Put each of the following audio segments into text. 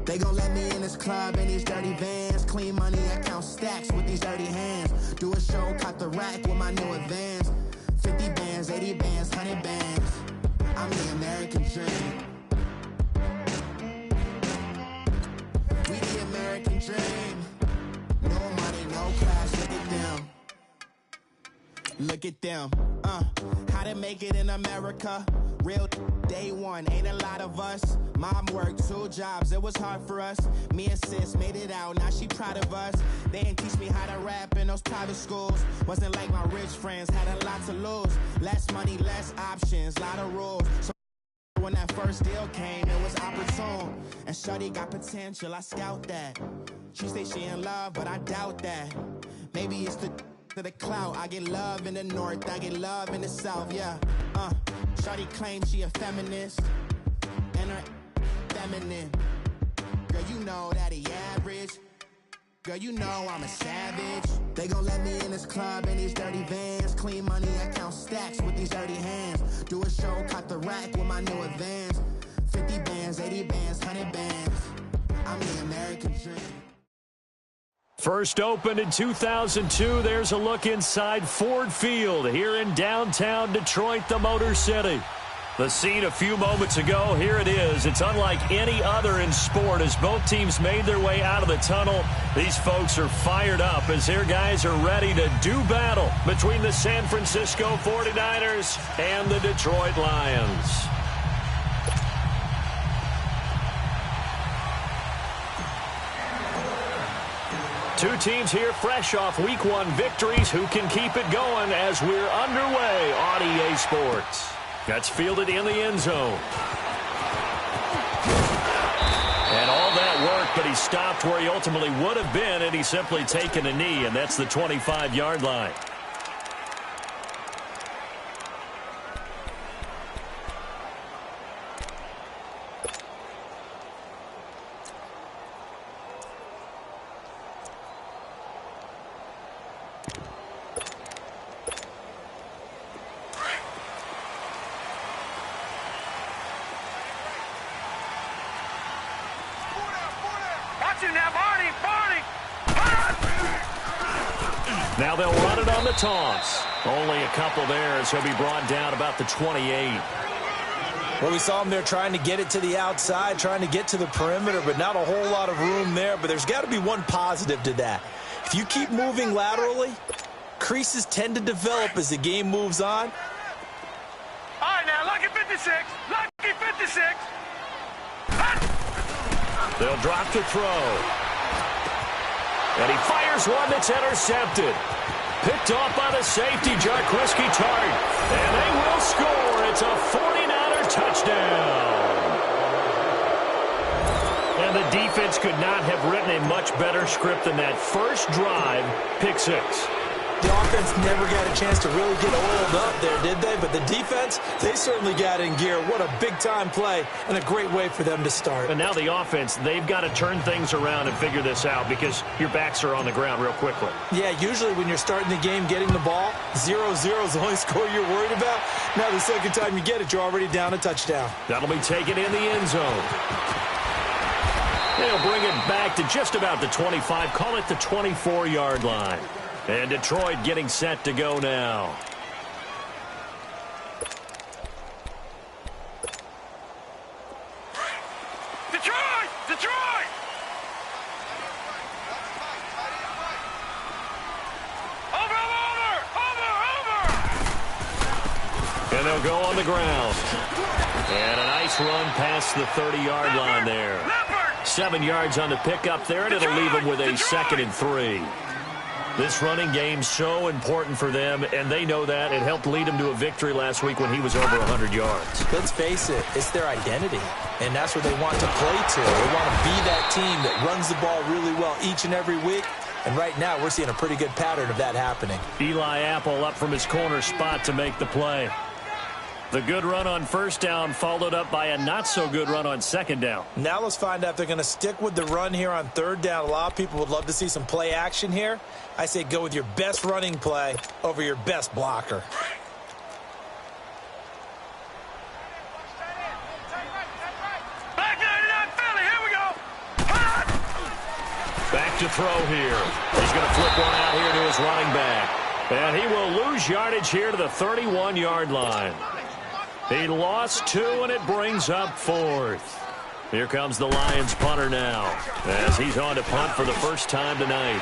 They gon' let me in this club in these dirty vans. Clean money, I count stacks with these dirty hands. Do a show, cut the rack with my new advance. 50 bands, 80 bands, 100 bands. I'm the American dream. We the American dream. No money, no class, look at them. Look at them, how to make it in America. Real day one, ain't a lot of us. Mom worked 2 jobs, it was hard for us. Me and sis made it out, now she proud of us. They didn't teach me how to rap in those private schools. Wasn't like my rich friends, had a lot to lose. Less money, less options, lot of rules. So when that first deal came, it was opportune. And shawty got potential, I scout that. She say she in love, but I doubt that. Maybe it's the clout. I get love in the north, I get love in the south, yeah. Shawty claims she a feminist, and her feminine. Girl, you know that he average. Girl, you know I'm a savage. They gon' let me in this club in these dirty vans. Clean money, I count stacks with these dirty hands. Do a show, cut the rack with my new advance. 50 bands, 80 bands, 100 bands. I'm the American dream. First opened in 2002, there's a look inside Ford Field here in downtown Detroit, the Motor City. The scene a few moments ago, here it is. It's unlike any other in sport as both teams made their way out of the tunnel. These folks are fired up as their guys are ready to do battle between the San Francisco 49ers and the Detroit Lions. Two teams here fresh off Week 1 victories. Who can keep it going as we're underway on EA Sports? That's fielded in the end zone. And all that work, but he stopped where he ultimately would have been, and he's simply taken a knee, and that's the 25-yard line. Now they'll run it on the toss. Only a couple there as he'll be brought down about the 28. Well, we saw him there trying to get it to the outside, trying to get to the perimeter, but not a whole lot of room there. But there's got to be one positive to that. If you keep moving laterally, creases tend to develop as the game moves on. All right, now, lucky 56. Lucky 56. They'll drop the throw. And he fires one that's intercepted. Picked off by the safety, Jarquiski Tart. And they will score. It's a 49er touchdown. And the defense could not have written a much better script than that first drive, pick six. The offense never got a chance to really get oiled up there, did they? But the defense, they certainly got in gear. What a big-time play and a great way for them to start. And now the offense, they've got to turn things around and figure this out because your backs are on the ground real quickly. Yeah, usually when you're starting the game getting the ball, 0-0 is the only score you're worried about. Now the second time you get it, you're already down a touchdown. That'll be taken in the end zone. They'll bring it back to just about the 25, call it the 24-yard line. And Detroit getting set to go now. Detroit! Detroit! Over! And they'll go on the ground. And a nice run past the 30-yard line there. 7 yards on the pickup there, and it'll leave them with a 2nd and 3. This running game's so important for them, and they know that. It helped lead them to a victory last week when he was over 100 yards. Let's face it, it's their identity, and that's what they want to play to. They want to be that team that runs the ball really well each and every week, and right now we're seeing a pretty good pattern of that happening. Eli Apple up from his corner spot to make the play. The good run on first down followed up by a not-so-good run on second down. Now let's find out if they're going to stick with the run here on third down. A lot of people would love to see some play action here. I say go with your best running play over your best blocker. Back 99 Philly, here we go. to throw here. He's going to flip one out here to his running back. And he will lose yardage here to the 31-yard line. He lost 2, and it brings up 4th. Here comes the Lions punter now, as he's on to punt for the first time tonight.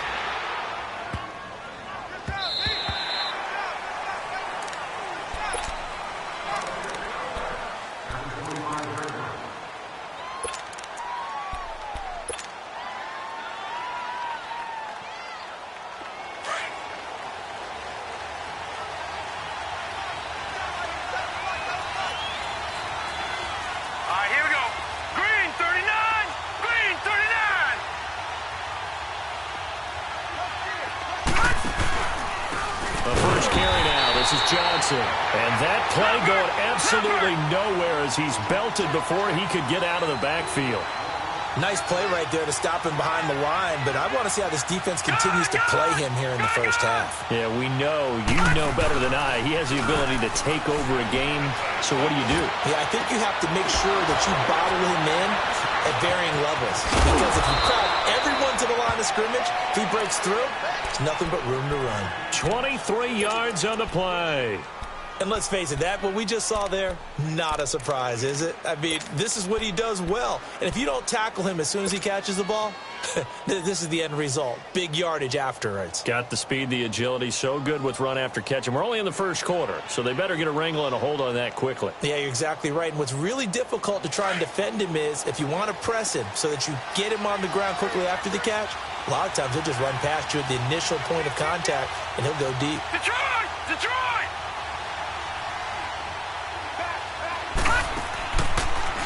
And that play going absolutely nowhere as he's belted before he could get out of the backfield. Nice play right there to stop him behind the line, but I want to see how this defense continues to play him here in the first half. Yeah, we know. You know better than I. He has the ability to take over a game, so what do you do? Yeah, I think you have to make sure that you bottle him in at varying levels, because if you crowd everyone to the line of scrimmage, if he breaks through, there's nothing but room to run. 23 yards on the play. And let's face it, what we just saw there, not a surprise, is it? I mean, this is what he does well. And if you don't tackle him as soon as he catches the ball, this is the end result. Big yardage afterwards. Got the speed, the agility, so good with run after catch. And we're only in the first quarter, so they better get a wrangle and a hold on that quickly. Yeah, you're exactly right. And what's really difficult to try and defend him is if you want to press him so that you get him on the ground quickly after the catch, a lot of times he'll just run past you at the initial point of contact, and he'll go deep. Detroit! Detroit!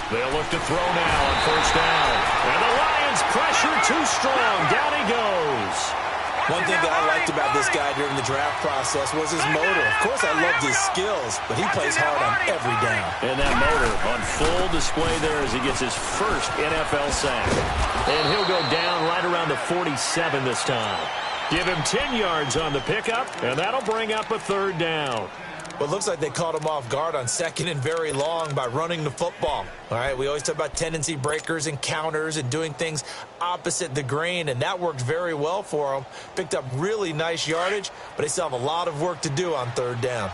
They'll look to throw now on first down. And the Lions pressure too strong. Down he goes. One thing that I liked about this guy during the draft process was his motor. Of course, I loved his skills, but he plays hard on every down. And that motor on full display there as he gets his first NFL sack. And he'll go down right around the 47 this time. Give him 10 yards on the pickup, and that'll bring up a 3rd down. Well, it looks like they caught him off guard on 2nd and very long by running the football. All right, we always talk about tendency breakers and counters and doing things opposite the grain, and that worked very well for them. Picked up really nice yardage, but they still have a lot of work to do on 3rd down.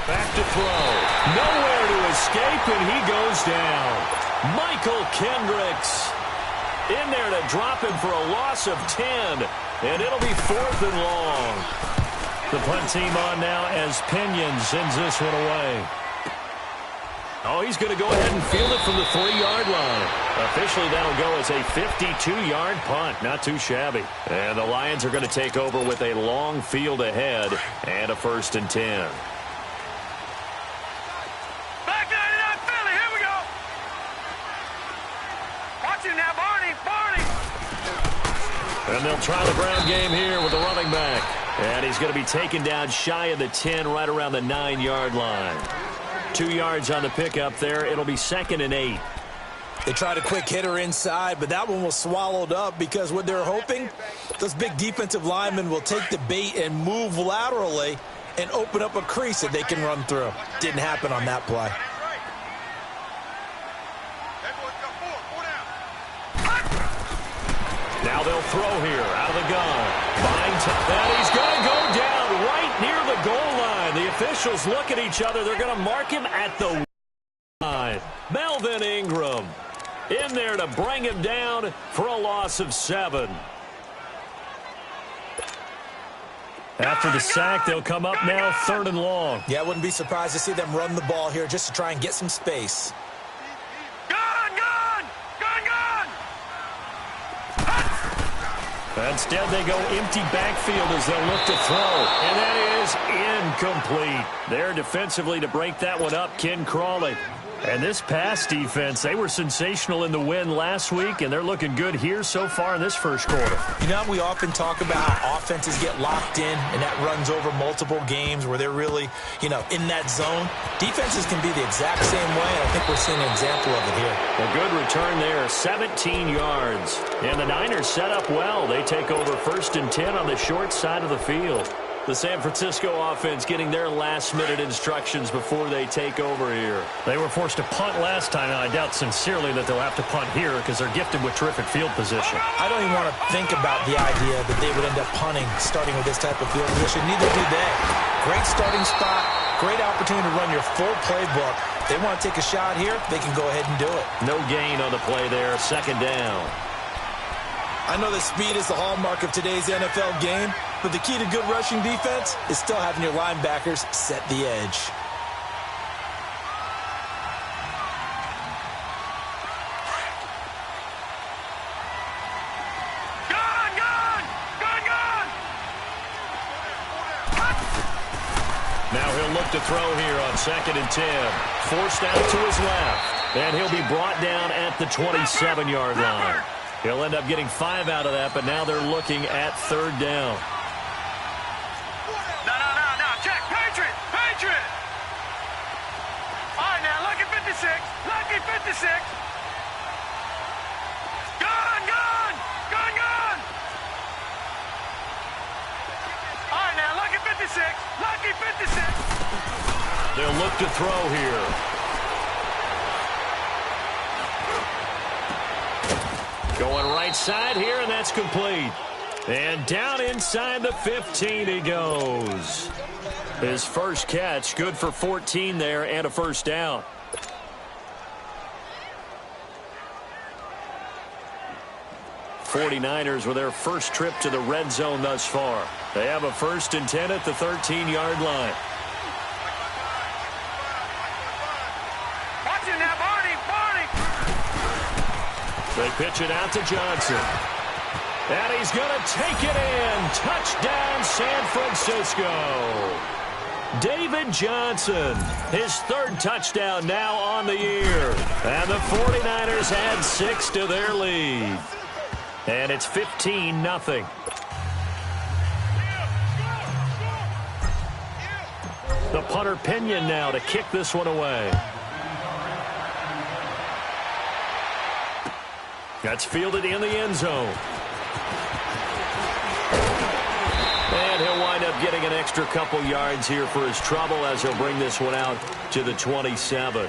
Back to throw. Nowhere to escape, and he goes down. Michael Kendricks in there to drop him for a loss of 10, and it'll be 4th and long. The punt team on now as Pinion sends this one away. Oh, he's going to go ahead and field it from the 3-yard line. Officially, that'll go as a 52-yard punt. Not too shabby. And the Lions are going to take over with a long field ahead and a 1st and 10. And they'll try the ground game here with the running back. And he's going to be taken down shy of the 10, right around the 9-yard line. 2 yards on the pickup there. It'll be 2nd and 8. They tried a quick hitter inside, but that one was swallowed up because what they're hoping, those big defensive linemen will take the bait and move laterally and open up a crease that they can run through. Didn't happen on that play. Now they'll throw here out of the gun. And he's going to go down right near the goal line. The officials look at each other. They're going to mark him at the line. Melvin Ingram in there to bring him down for a loss of 7. After the sack, they'll come up now 3rd and long. Yeah, I wouldn't be surprised to see them run the ball here just to try and get some space. Instead, they go empty backfield as they'll look to throw. And that is incomplete. There defensively to break that one up, Ken Crawley. And this pass defense, they were sensational in the win last week, and they're looking good here so far in this first quarter. You know, we often talk about how offenses get locked in, and that runs over multiple games where they're really, in that zone. Defenses can be the exact same way, and I think we're seeing an example of it here. A good return there, 17 yards. And the Niners set up well. They take over 1st and 10 on the short side of the field. The San Francisco offense getting their last-minute instructions before they take over here. They were forced to punt last time, and I doubt sincerely that they'll have to punt here because they're gifted with terrific field position. I don't even want to think about the idea that they would end up punting starting with this type of field position. Neither do they. Great starting spot, great opportunity to run your full playbook. If they want to take a shot here, they can go ahead and do it. No gain on the play there, second down. I know that speed is the hallmark of today's NFL game, but the key to good rushing defense is still having your linebackers set the edge. Gone, gone! Gone, gone! Now he'll look to throw here on 2nd and 10. Forced out to his left, and he'll be brought down at the 27-yard line. He'll end up getting 5 out of that, but now they're looking at 3rd down. No, check, Patriot, Patriot! All right, now, lucky 56, lucky 56. Gone, gone, gone, gone! All right, now, lucky 56, lucky 56. They'll look to throw here. Going right side here, and that's complete. And down inside the 15 he goes. His first catch, good for 14 there and a first down. '49ers with their first trip to the red zone thus far. They have a 1st and 10 at the 13-yard line. Watch it now, Barney, Barney! They pitch it out to Johnson. And he's going to take it in. Touchdown, San Francisco. David Johnson, his 3rd touchdown now on the year. And the 49ers add 6 to their lead. And it's 15-0. The punter Pinion now to kick this one away. That's fielded in the end zone. And he'll wind up getting an extra couple yards here for his trouble as he'll bring this one out to the 27.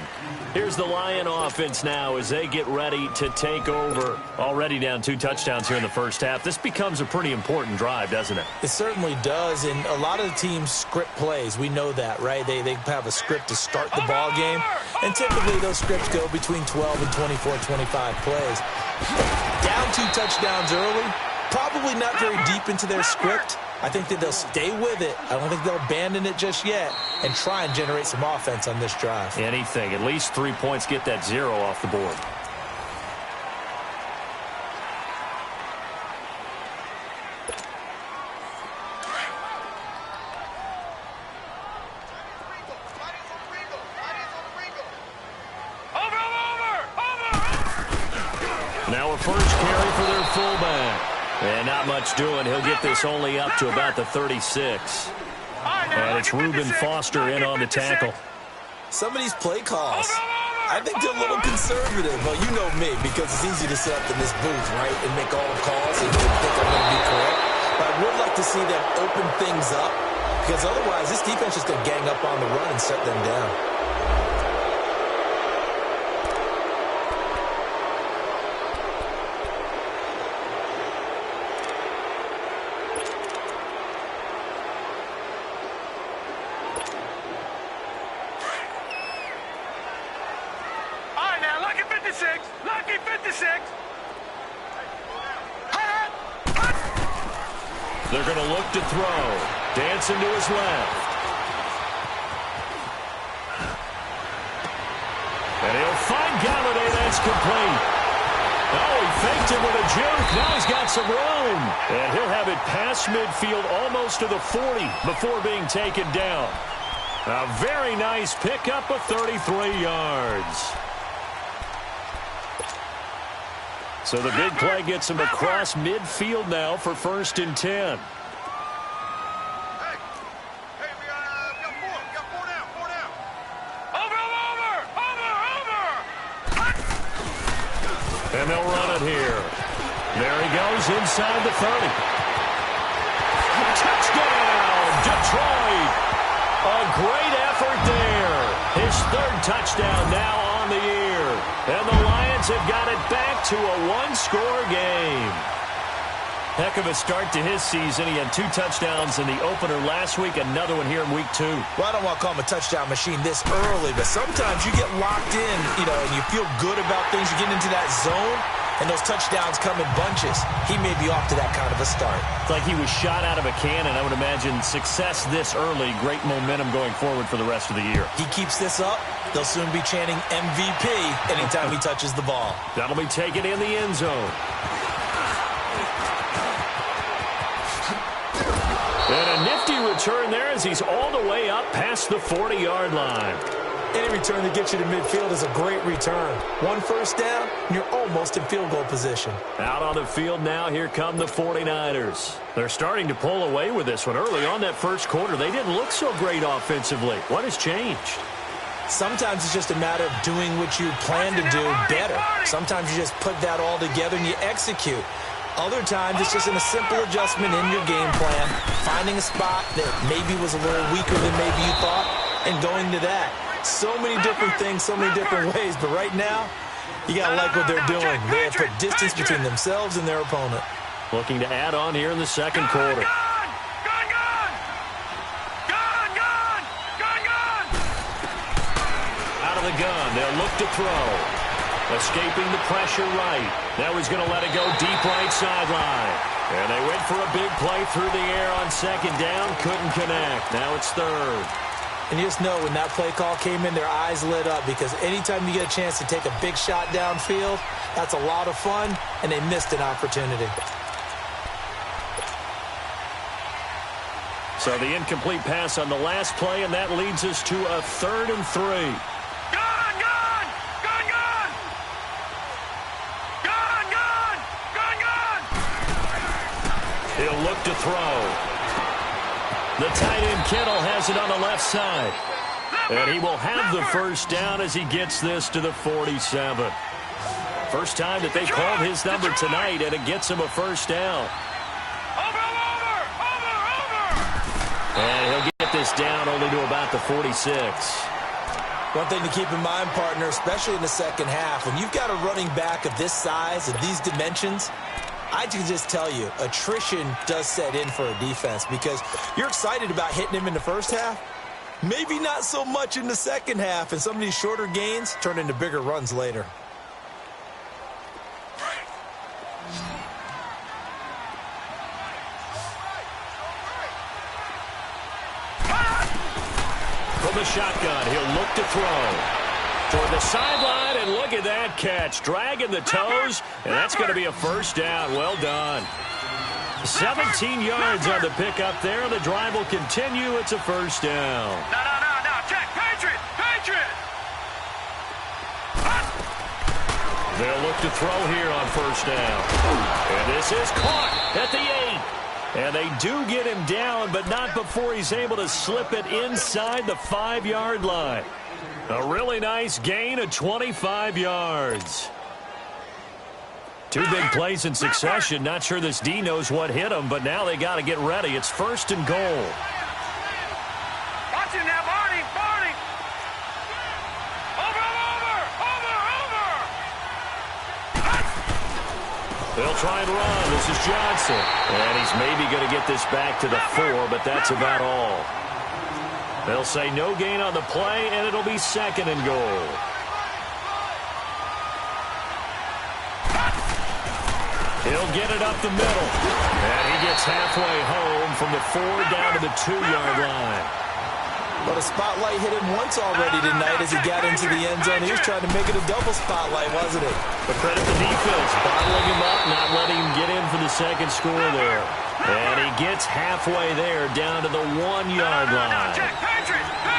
Here's the Lion offense now as they get ready to take over. Already down 2 touchdowns here in the first half. This becomes a pretty important drive, doesn't it? It certainly does, and a lot of the teams script plays. We know that, right? They have a script to start the ball game, and typically those scripts go between 12 and 24, 25 plays. Down 2 touchdowns early, probably not very deep into their script. I think that they'll stay with it. I don't think they'll abandon it just yet and try and generate some offense on this drive. Anything. At least 3 points, get that 0 off the board. Now a first carry for their fullback. And not much doing. He'll get this only up to about the 36. And it's Reuben Foster in on the tackle. Some of these play calls, I think they're a little conservative. Well, you know me, because it's easy to sit up in this booth, right, and make all the calls and think I'm going to be correct. But I would like to see them open things up, because otherwise this defense is going to gang up on the run and shut them down. Lucky 56. They're going to look to throw. Dancing to his left. And he'll find Galladay. That's complete. Oh, he faked it with a juke. Now he's got some room. And he'll have it past midfield almost to the 40 before being taken down. A very nice pickup of 33 yards. So the big play gets him across midfield now for 1st and 10. And they'll run it here. There he goes inside the 30. Touchdown, Detroit. A great effort there. His third touchdown now on the year. And the Lions have got it back to a one-score game. Heck of a start to his season. He had 2 touchdowns in the opener last week, another one here in week 2. Well, I don't want to call him a touchdown machine this early, but sometimes you get locked in, and you feel good about things. You get into that zone, and those touchdowns come in bunches. He may be off to that kind of a start. It's like he was shot out of a cannon. I would imagine success this early, great momentum going forward for the rest of the year. He keeps this up, they'll soon be chanting MVP anytime he touches the ball. That'll be taken in the end zone. And a nifty return there as he's all the way up past the 40-yard line. Any return that gets you to midfield is a great return. 1 first down, and you're almost in field goal position. Out on the field now, here come the 49ers. They're starting to pull away with this one. Early on that first quarter, they didn't look so great offensively. What has changed? Sometimes it's just a matter of doing what you plan to do better. Sometimes you just put that all together and you execute. Other times, it's just in a simple adjustment in your game plan, finding a spot that maybe was a little weaker than maybe you thought, and going to that. So many different things, so many different ways, but right now, you got to like what they're doing. They have put distance between themselves and their opponent. Looking to add on here in the second quarter. Out of the gun, they'll look to throw. Escaping the pressure right. Now he's going to let it go deep right sideline. And they went for a big play through the air on second down. Couldn't connect. Now it's third. And you just know when that play call came in, their eyes lit up because anytime you get a chance to take a big shot downfield, that's a lot of fun, and they missed an opportunity. So the incomplete pass on the last play, and that leads us to a 3rd and 3. He'll look to throw. The tight end Kittle has it on the left side. And he will have the first down as he gets this to the 47. First time that they called his number tonight, and it gets him a first down. And he'll get this down only to about the 46. One thing to keep in mind, partner, especially in the second half, when you've got a running back of this size, of these dimensions, I can just tell you, attrition does set in for a defense because you're excited about hitting him in the first half. Maybe not so much in the second half, and some of these shorter gains turn into bigger runs later. From the shotgun, he'll look to throw. Toward the sideline, and look at that catch. Dragging the toes, and that's going to be a first down. Well done. 17 yards on the pickup there. The drive will continue. It's a first down. No. Check. Patriot. They'll look to throw here on first down. And this is caught at the 8. And they do get him down, but not before he's able to slip it inside the 5-yard line. A really nice gain of 25 yards. 2 big plays in succession. Not sure this D knows what hit him, but now they got to get ready. It's 1st and goal. Watch him now, Barney. Over. They'll try and run. This is Johnson. And he's maybe going to get this back to the 4, but that's about all. They'll say no gain on the play, and it'll be 2nd and goal. He'll get it up the middle. And he gets halfway home from the 4 down to the 2-yard line. But a spotlight hit him once already tonight as he got into the end zone. He was trying to make it a double spotlight, wasn't it? But credit the defense, bottling him up, not letting him get in for the second score there. And he gets halfway there down to the 1-yard line.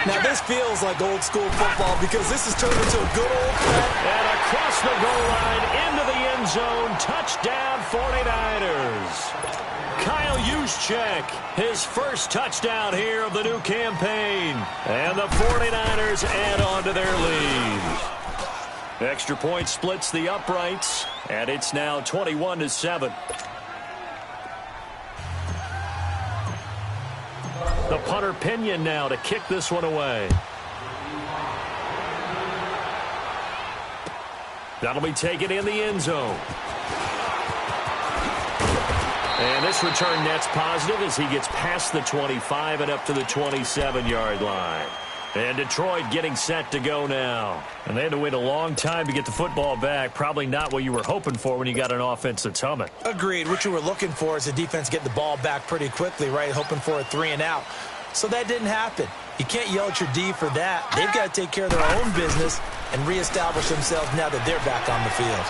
Now this feels like old school football because this has turned into a good old flat. And across the goal line into the end zone. Touchdown 49ers. Kyle Juszczyk, his first touchdown here of the new campaign. And the 49ers add on to their lead. Extra point splits the uprights, and it's now 21-7. The punter Pinion now to kick this one away. That'll be taken in the end zone. And this return net's positive as he gets past the 25 and up to the 27-yard line. And Detroit getting set to go now. And they had to wait a long time to get the football back. Probably not what you were hoping for when you got an offense that's humming. Agreed. What you were looking for is the defense get the ball back pretty quickly, right? Hoping for a 3-and-out. So that didn't happen. You can't yell at your D for that. They've got to take care of their own business and reestablish themselves now that they're back on the field.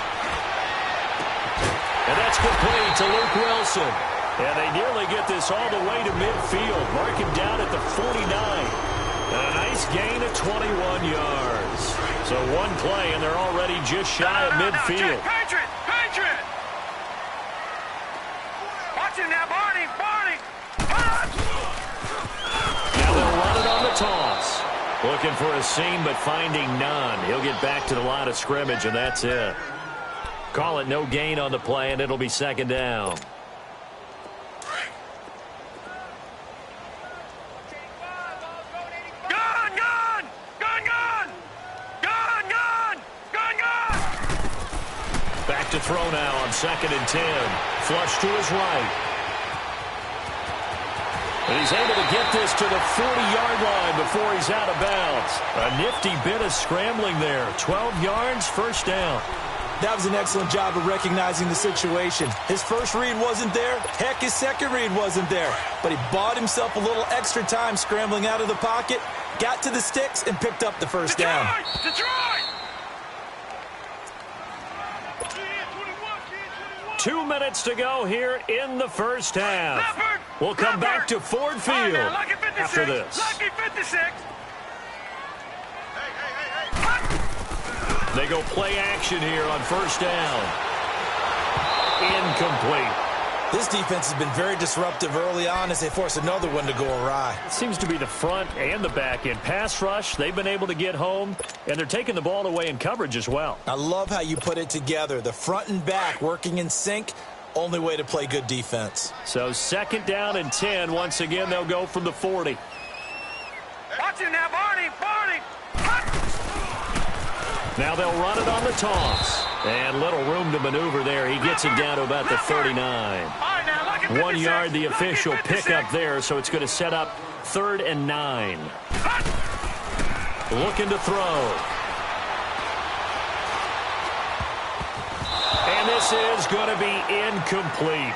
And that's complete to Luke Wilson. And they nearly get this all the way to midfield. Mark him down at the 49. And a nice gain of 21 yards. So one play, and they're already just shy of midfield. Patriot! Watch him now, Barney! Now they'll run it on the toss. Looking for a seam, but finding none. He'll get back to the line of scrimmage, and that's it. Call it no gain on the play, and it'll be second down. Back to throw now on 2nd and 10. Flush to his right. And he's able to get this to the 40-yard line before he's out of bounds. A nifty bit of scrambling there. 12 yards, first down. That was an excellent job of recognizing the situation. His first read wasn't there. Heck, his second read wasn't there. But he bought himself a little extra time scrambling out of the pocket, got to the sticks, and picked up the first down. Detroit! 2 minutes to go here in the first half. We'll come back to Ford Field after this. Lucky 56. They go play action here on first down. Incomplete. This defense has been very disruptive early on as they force another one to go awry. It seems to be the front and the back end. Pass rush, they've been able to get home, and they're taking the ball away in coverage as well. I love how you put it together. The front and back working in sync, only way to play good defense. So 2nd down and 10. Once again, they'll go from the 40. Watch him now, Barney! Now they'll run it on the toss. And little room to maneuver there. He gets it down to about the 39. 1 yard, the official pickup there, so it's going to set up 3rd and 9. Looking to throw. And this is going to be incomplete.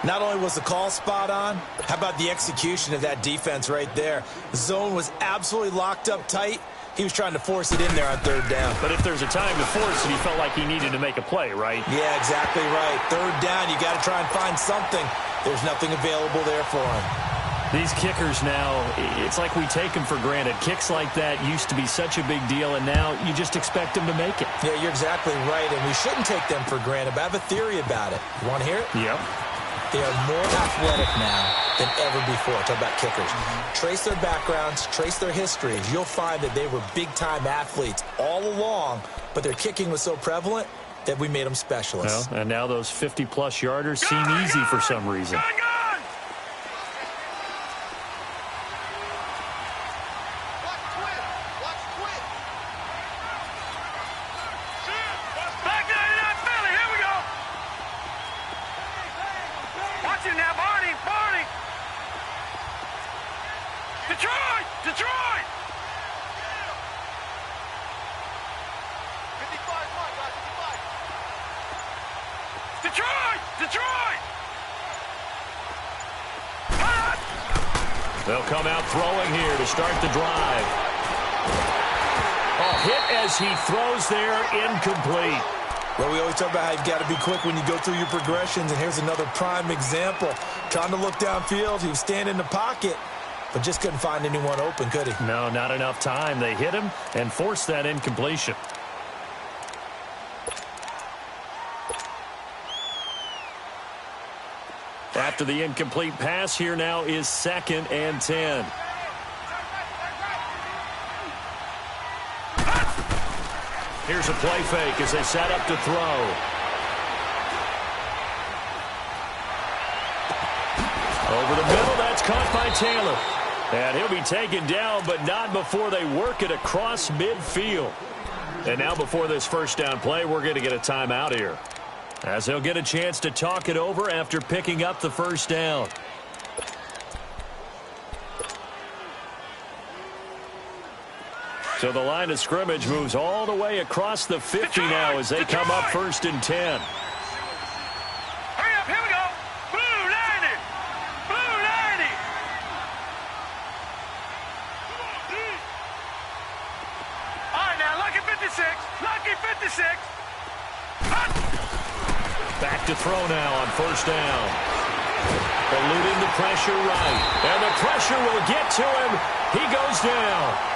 Not only was the call spot on, how about the execution of that defense right there? The zone was absolutely locked up tight. He was trying to force it in there on 3rd down. But if there's a time to force it, he felt like he needed to make a play, right? Yeah, exactly right. 3rd down, you got to try and find something. There's nothing available there for him. These kickers now, it's like we take them for granted. Kicks like that used to be such a big deal, and now you just expect them to make it. Yeah, you're exactly right, and we shouldn't take them for granted, but I have a theory about it. You want to hear it? Yep. They are more athletic now than ever before. Talk about kickers. Trace their backgrounds, trace their histories. You'll find that they were big-time athletes all along, but their kicking was so prevalent that we made them specialists. Well, and now those 50-plus yarders seem easy for some reason. Detroit! They'll come out throwing here to start the drive. A hit as he throws there, incomplete. Well, we always talk about how you've got to be quick when you go through your progressions, and here's another prime example. Trying to look downfield, he was standing in the pocket, but just couldn't find anyone open, could he? No, not enough time. They hit him and forced that incompletion. After the incomplete pass, here now is 2nd and 10. Here's a play fake as they set up to throw. Over the middle, that's caught by Taylor. And he'll be taken down, but not before they work it across midfield. And now before this first down play, we're going to get a timeout here, as they'll get a chance to talk it over after picking up the first down. So the line of scrimmage moves all the way across the 50 now as they come up 1st and 10. Hurry up, here we go. Blue 90. Blue 90. All right, now, lucky 56. Lucky 56. Back to throw now on 1st down. Eluding the pressure right. And the pressure will get to him. He goes down.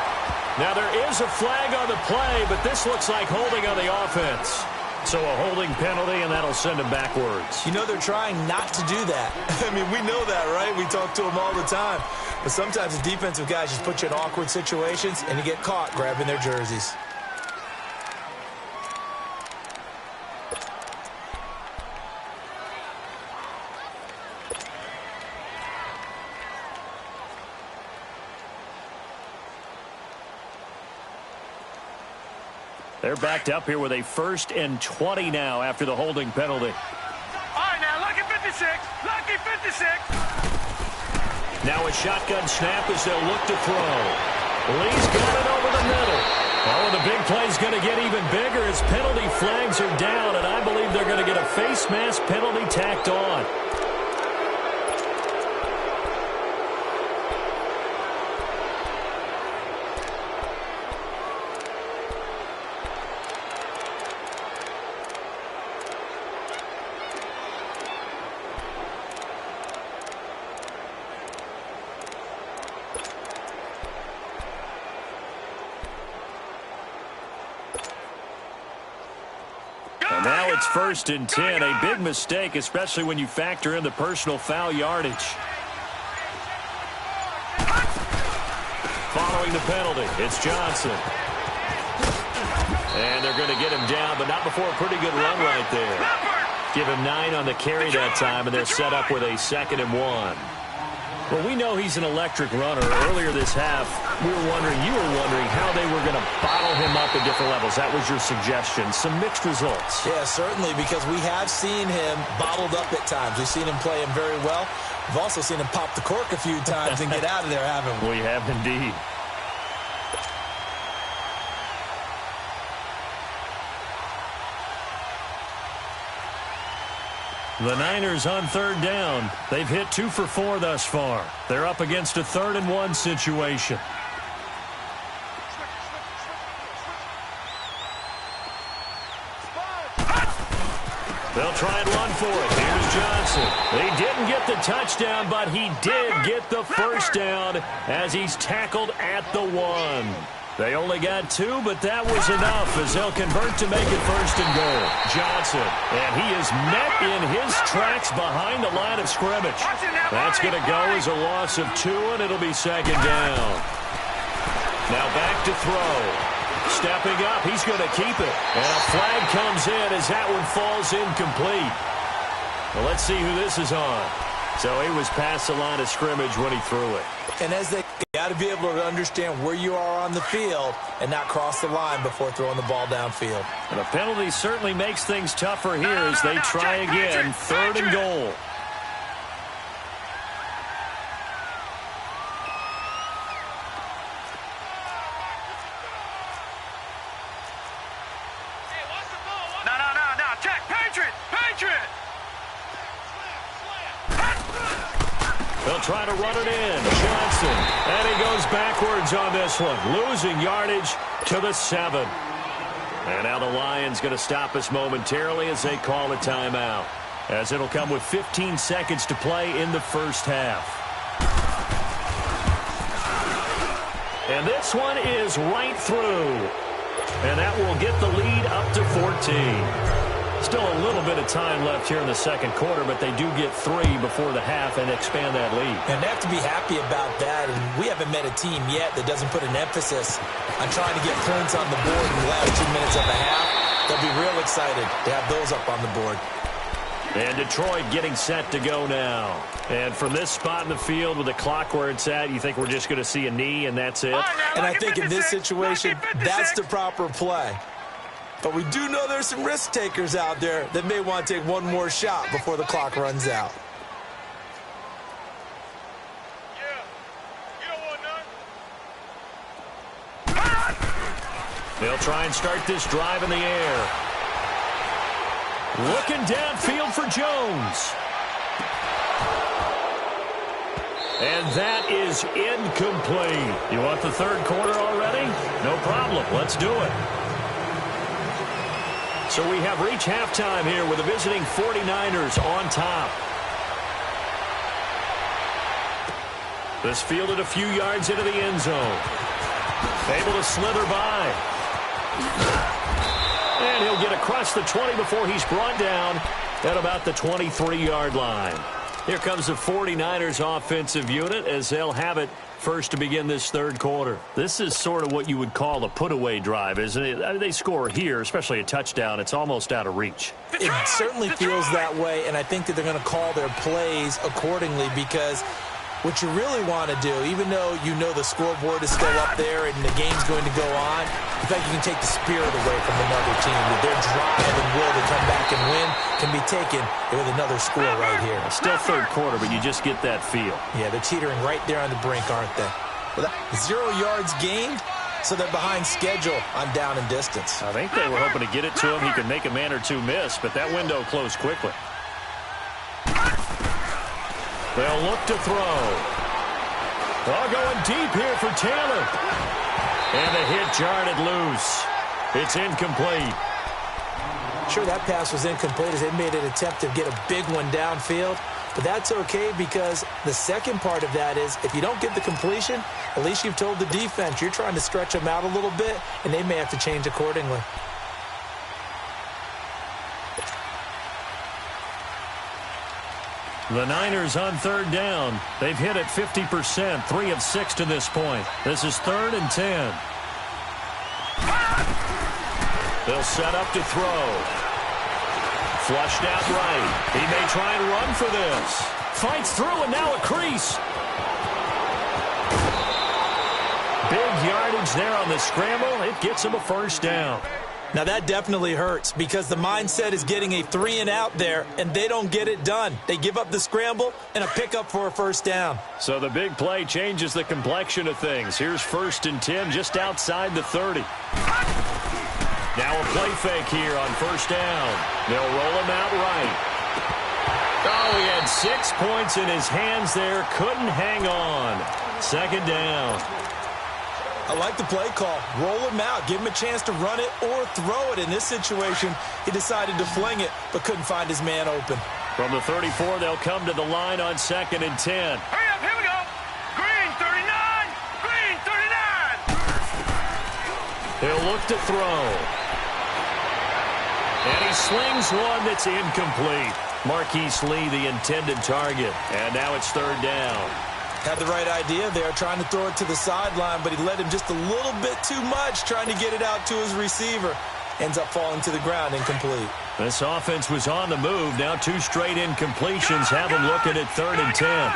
Now, there is a flag on the play, but this looks like holding on the offense. So a holding penalty, and that'll send him backwards. You know they're trying not to do that. I mean, we know that, right? We talk to them all the time. But sometimes the defensive guys just put you in awkward situations, and you get caught grabbing their jerseys. They're backed up here with a 1st and 20 now after the holding penalty. All right, now, lucky 56. Lucky 56. Now a shotgun snap as they'll look to throw. Lee's got it over the middle. Oh, and the big play's going to get even bigger as penalty flags are down, and I believe they're going to get a face mask penalty tacked on. And now it's 1st and 10, a big mistake, especially when you factor in the personal foul yardage. Following the penalty, it's Johnson. And they're going to get him down, but not before a pretty good run right there. Give him 9 on the carry that time, and they're set up with a 2nd and 1. Well, we know he's an electric runner. Earlier this half, you were wondering how they were going to bottle him up at different levels. That was your suggestion. Some mixed results. Yeah, certainly, because we have seen him bottled up at times. We've seen him play him very well. We've also seen him pop the cork a few times and get out of there, haven't we? We have indeed. The Niners on 3rd down. They've hit 2 for 4 thus far. They're up against a 3rd and 1 situation. They'll try and run for it. Here's Johnson. He didn't get the touchdown, but he did get the first down as he's tackled at the 1. They only got 2, but that was enough as they'll convert to make it 1st and goal. Johnson, and he is met in his tracks behind the line of scrimmage. That's going to go as a loss of 2, and it'll be 2nd down. Now back to throw. Stepping up, he's going to keep it. And a flag comes in as that one falls incomplete. Well, let's see who this is on. So he was past the line of scrimmage when he threw it. And as they got to be able to understand where you are on the field and not cross the line before throwing the ball downfield. And the penalty certainly makes things tougher here as they try again. 3rd and goal. No, check, Patriot. They'll try to run it in. Johnson. And he goes backwards on this one. Losing yardage to the 7. And now the Lions going to stop us momentarily as they call a timeout. As it'll come with 15 seconds to play in the first half. And this one is right through. And that will get the lead up to 14. Still a little bit of time left here in the second quarter, but they do get 3 before the half and expand that lead. And they have to be happy about that. And we haven't met a team yet that doesn't put an emphasis on trying to get points on the board in the last 2 minutes of the half. They'll be real excited to have those up on the board. And Detroit getting set to go now. And from this spot in the field with the clock where it's at, you think we're just going to see a knee and that's it? And I think in this situation, that's the proper play. But we do know there's some risk takers out there that may want to take one more shot before the clock runs out. They'll try and start this drive in the air. Looking downfield for Jones. And that is incomplete. You want the third quarter already? No problem. Let's do it. So we have reached halftime here with the visiting 49ers on top. This fielded a few yards into the end zone. Able to slither by. And he'll get across the 20 before he's brought down at about the 23-yard line. Here comes the 49ers offensive unit as they'll have it first to begin this third quarter. This is sort of what you would call a put-away drive, isn't it? I mean, they score here, especially a touchdown. It's almost out of reach. It certainly feels that way, and I think that they're going to call their plays accordingly because what you really want to do, even though you know the scoreboard is still up there and the game's going to go on, in fact, you can take the spirit away from another team. That their drive and will to come back and win can be taken with another score right here. Still third quarter, but you just get that feel. Yeah, they're teetering right there on the brink, aren't they? Well, 0 yards gained, so they're behind schedule on down and distance. I think they were hoping to get it to him. He could make a man or two miss, but that window closed quickly. They'll look to throw. Ball going deep here for Taylor. And the hit jarred it loose. It's incomplete. Sure, that pass was incomplete as they made an attempt to get a big one downfield. But that's okay because the second part of that is if you don't get the completion, at least you've told the defense you're trying to stretch them out a little bit, and they may have to change accordingly. The Niners on third down. They've hit it 50%, 3 of 6 to this point. This is 3rd and 10. They'll set up to throw. Flushed out right. He may try and run for this. Fights through and now a crease. Big yardage there on the scramble. It gets him a first down. Now that definitely hurts because the mindset is getting a 3-and-out there, and they don't get it done. They give up the scramble and a pickup for a first down. So the big play changes the complexion of things. Here's 1st and 10 just outside the 30. Now a play fake here on first down. They'll roll him out right. Oh, he had 6 points in his hands there. Couldn't hang on. 2nd down. I like the play call. Roll him out. Give him a chance to run it or throw it. In this situation, he decided to fling it, but couldn't find his man open. From the 34, they'll come to the line on 2nd and 10. Hurry up, here we go. Green 39, green 39. He'll look to throw. And he slings one that's incomplete. Marquise Lee, the intended target. And now it's 3rd down. Had the right idea there, trying to throw it to the sideline, but he led him just a little bit too much, trying to get it out to his receiver. Ends up falling to the ground, incomplete. This offense was on the move. Now 2 straight incompletions have him looking at 3rd and 10. All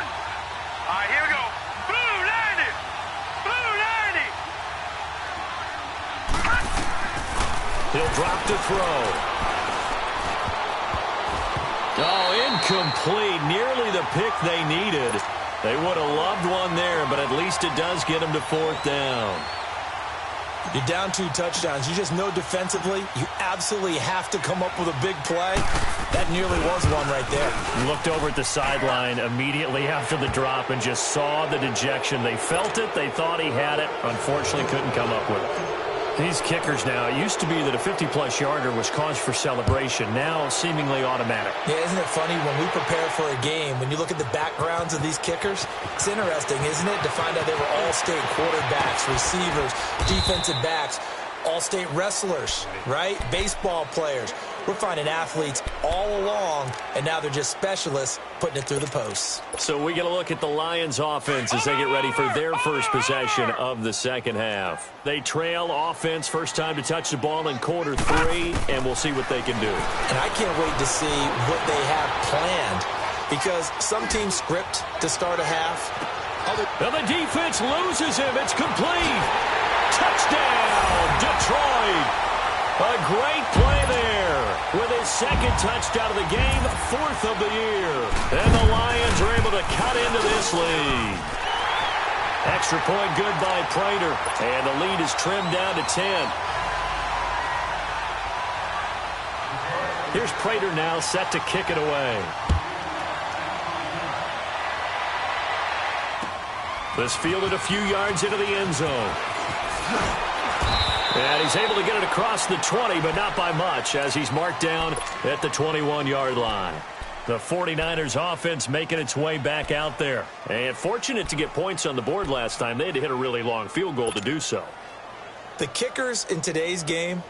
right, here we go. Blue 90. Blue 90. He'll drop to throw. Oh, incomplete. Nearly the pick they needed. They would have loved one there, but at least it does get them to 4th down. You're down 2 touchdowns. You just know defensively you absolutely have to come up with a big play. That nearly was one right there. Looked over at the sideline immediately after the drop and just saw the dejection. They felt it. They thought he had it. Unfortunately, couldn't come up with it. These kickers now, it used to be that a 50-plus yarder was cause for celebration. Now, seemingly automatic. Yeah, isn't it funny when we prepare for a game, when you look at the backgrounds of these kickers, it's interesting, isn't it, to find out they were all-state quarterbacks, receivers, defensive backs, all-state wrestlers, right? Baseball players. We're finding athletes all along, and now they're just specialists putting it through the posts. So we get a look at the Lions offense as they get ready for their first possession of the second half. They trail offense, first time to touch the ball in quarter 3, and we'll see what they can do. And I can't wait to see what they have planned, because some teams script to start a half. Now the defense loses him. It's complete. Touchdown, Detroit. A great play there with his second touchdown of the game, 4th of the year. And the Lions are able to cut into this lead. Extra point good by Prater. And the lead is trimmed down to 10. Here's Prater now set to kick it away. This fielded a few yards into the end zone. And he's able to get it across the 20, but not by much, as he's marked down at the 21-yard line. The 49ers offense making its way back out there. And fortunate to get points on the board last time. They had to hit a really long field goal to do so. The kickers in today's game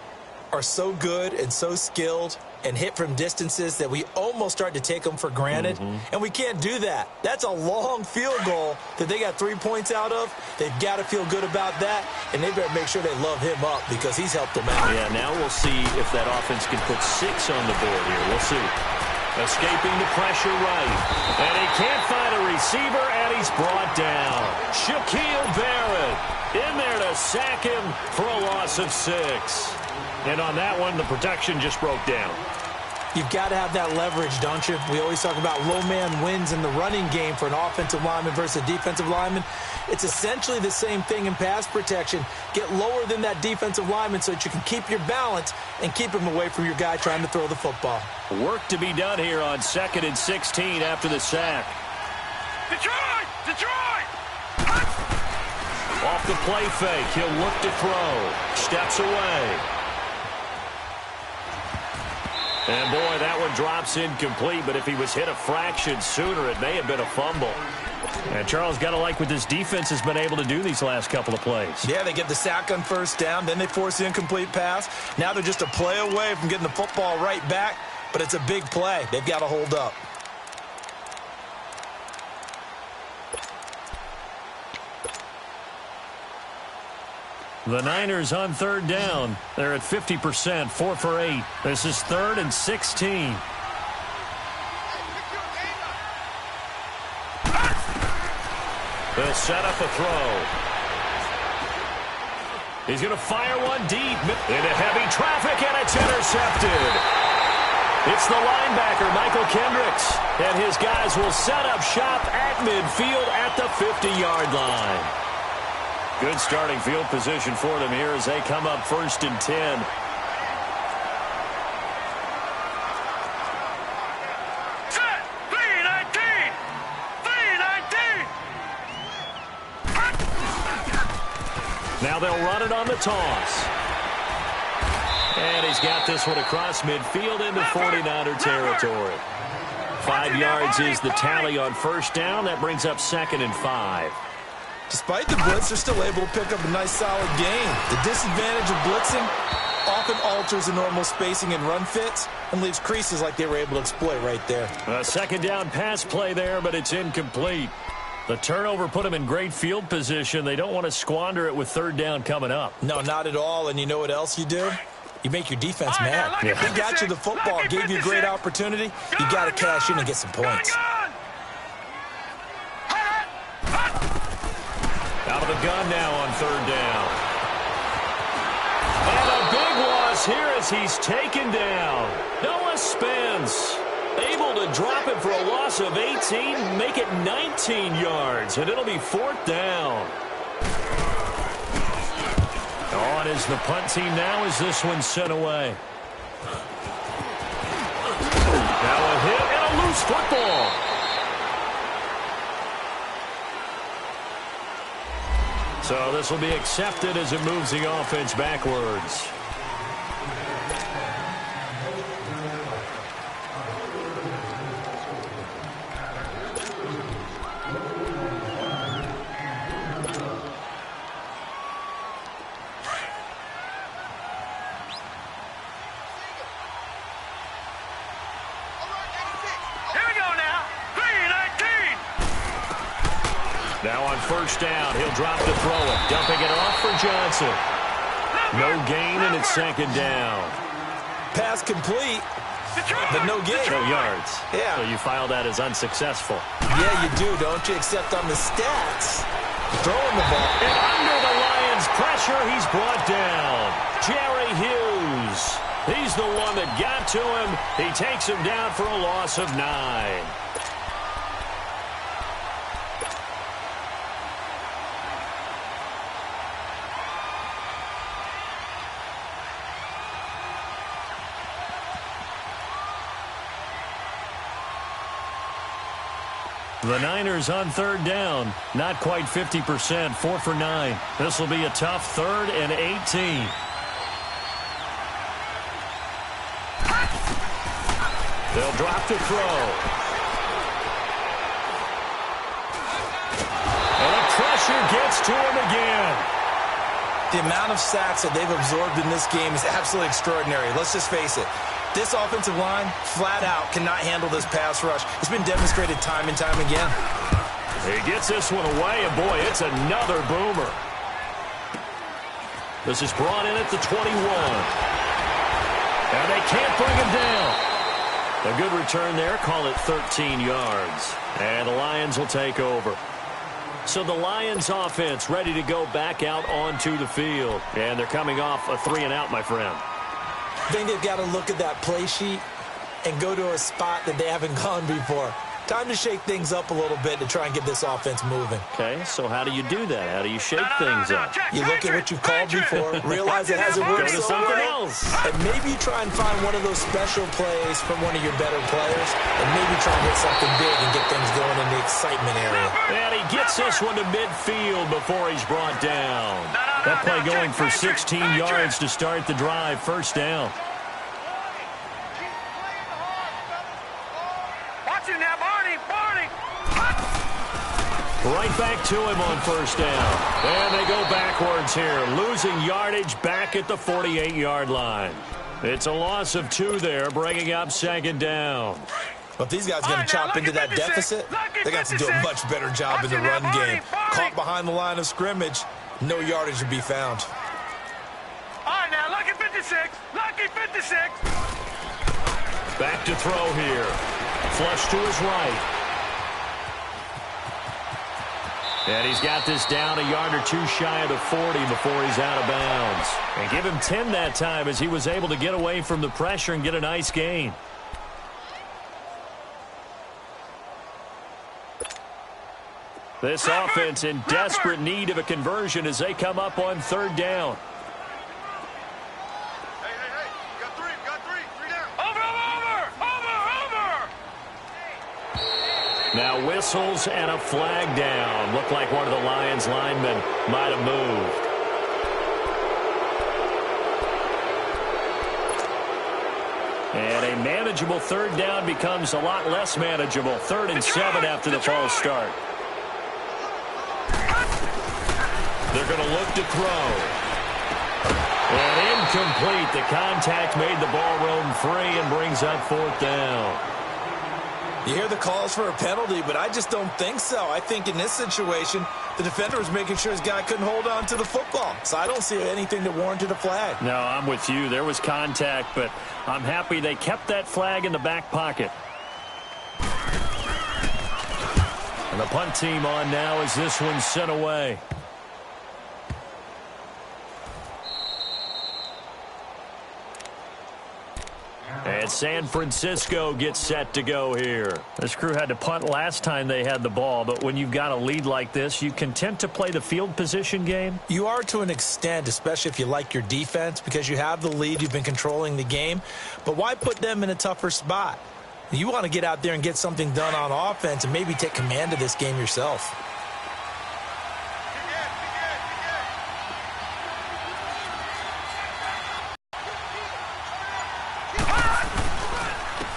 are so good and so skilled and hit from distances that we almost start to take them for granted. And we can't do that. That's a long field goal that they got 3 points out of. They've got to feel good about that, and they better make sure they love him up because he's helped them out. Yeah, now we'll see if that offense can put 6 on the board here. We'll see. Escaping the pressure right. And he can't find a receiver, and he's brought down. Shaquille Barrett in there to sack him for a loss of 6. And on that one, the protection just broke down. You've got to have that leverage, don't you? We always talk about low man wins in the running game for an offensive lineman versus a defensive lineman. It's essentially the same thing in pass protection. Get lower than that defensive lineman so that you can keep your balance and keep him away from your guy trying to throw the football. Work to be done here on 2nd and 16 after the sack. Detroit! Detroit! Off the play fake, he'll look to throw. Steps away. And, boy, that one drops incomplete, but if he was hit a fraction sooner, it may have been a fumble. And Charles, got to like what this defense has been able to do these last couple of plays. Yeah, they get the sack on first down, then they force the incomplete pass. Now they're just a play away from getting the football right back, but it's a big play. They've got to hold up. The Niners on 3rd down. They're at 50%, 4 for 8. This is 3rd and 16. They'll set up a throw. He's going to fire one deep into heavy traffic, and it's intercepted. It's the linebacker, Michael Kendricks, and his guys will set up shop at midfield at the 50-yard line. Good starting field position for them here as they come up 1st and 10. Set! 3-19! 3-19! Now they'll run it on the toss. And he's got this one across midfield into 49er territory. 5 yards is the tally on 1st down. That brings up 2nd and 5. Despite the blitz, they're still able to pick up a nice, solid gain. The disadvantage of blitzing often alters the normal spacing and run fits and leaves creases like they were able to exploit right there. A 2nd down pass play there, but it's incomplete. The turnover put them in great field position. They don't want to squander it with 3rd down coming up. No, not at all. And you know what else you do? You make your defense mad. Yeah. They got you the football, gave you a great opportunity. You got to cash in and get some points. Out of the gun now on 3rd down. And a big loss here as he's taken down. Noah Spence able to drop it for a loss of 18, make it 19 yards, and it'll be 4th down. On is the punt team now as this one's sent away. Now a hit and a loose football. So this will be accepted as it moves the offense backwards. Now on first down, he'll drop to throw it. Dumping it off for Johnson. No gain, and it's second down. Pass complete, but no gain. No yards. Yeah. So you file that as unsuccessful. Yeah, you do, don't you? Except on the stats. Throwing the ball. And under the Lions' pressure, he's brought down. Jerry Hughes. He's the one that got to him. He takes him down for a loss of 9. The Niners on third down. Not quite 50%, 4 for 9. This will be a tough 3rd and 18. They'll drop to throw. And the pressure gets to him again. The amount of sacks that they've absorbed in this game is absolutely extraordinary. Let's just face it. This offensive line, flat out, cannot handle this pass rush. It's been demonstrated time and time again. He gets this one away, and boy, it's another boomer. This is brought in at the 21. And they can't bring him down. A good return there, call it 13 yards. And the Lions will take over. So the Lions offense ready to go back out onto the field. And they're coming off a 3-and-out, my friend. I think they've got to look at that play sheet and go to a spot that they haven't gone before. Time to shake things up a little bit to try and get this offense moving. Okay, so how do you do that? How do you shake things up? You look at what you've called before, realize it hasn't worked Go to so something well, else. and maybe you try and find one of those special plays from one of your better players, and maybe try and hit something big and get things going in the excitement area. And he gets this one to midfield before he's brought down. That play going for 16 yards to start the drive, first down. Right back to him on first down. And they go backwards here, losing yardage back at the 48-yard line. It's a loss of 2 there, bringing up second down. But these guys are going to chop into that deficit. They got to do a much better job in the run game. Caught behind the line of scrimmage, no yardage to be found. All right, now, lucky 56. Lucky 56. Back to throw here. Flush to his right. And he's got this down a yard or 2 shy of the 40 before he's out of bounds. And give him 10 that time as he was able to get away from the pressure and get a nice gain. This offense in desperate need of a conversion as they come up on third down. Hey, you got 3 down. Over. Now whistles and a flag down. Looked like one of the Lions linemen might have moved. And a manageable third down becomes a lot less manageable. 3rd and 7 after the false start. They're going to look to throw. And incomplete. The contact made the ball roam free and brings up 4th down. You hear the calls for a penalty, but I just don't think so. I think in this situation, the defender was making sure his guy couldn't hold on to the football. So I don't see anything that warranted a flag. No, I'm with you. There was contact, but I'm happy they kept that flag in the back pocket. And the punt team on now as this one's sent away. And San Francisco gets set to go here. This crew had to punt last time they had the ball, but when you've got a lead like this, you content to play the field position game? You are to an extent, especially if you like your defense, because you have the lead, you've been controlling the game. But why put them in a tougher spot? You want to get out there and get something done on offense and maybe take command of this game yourself.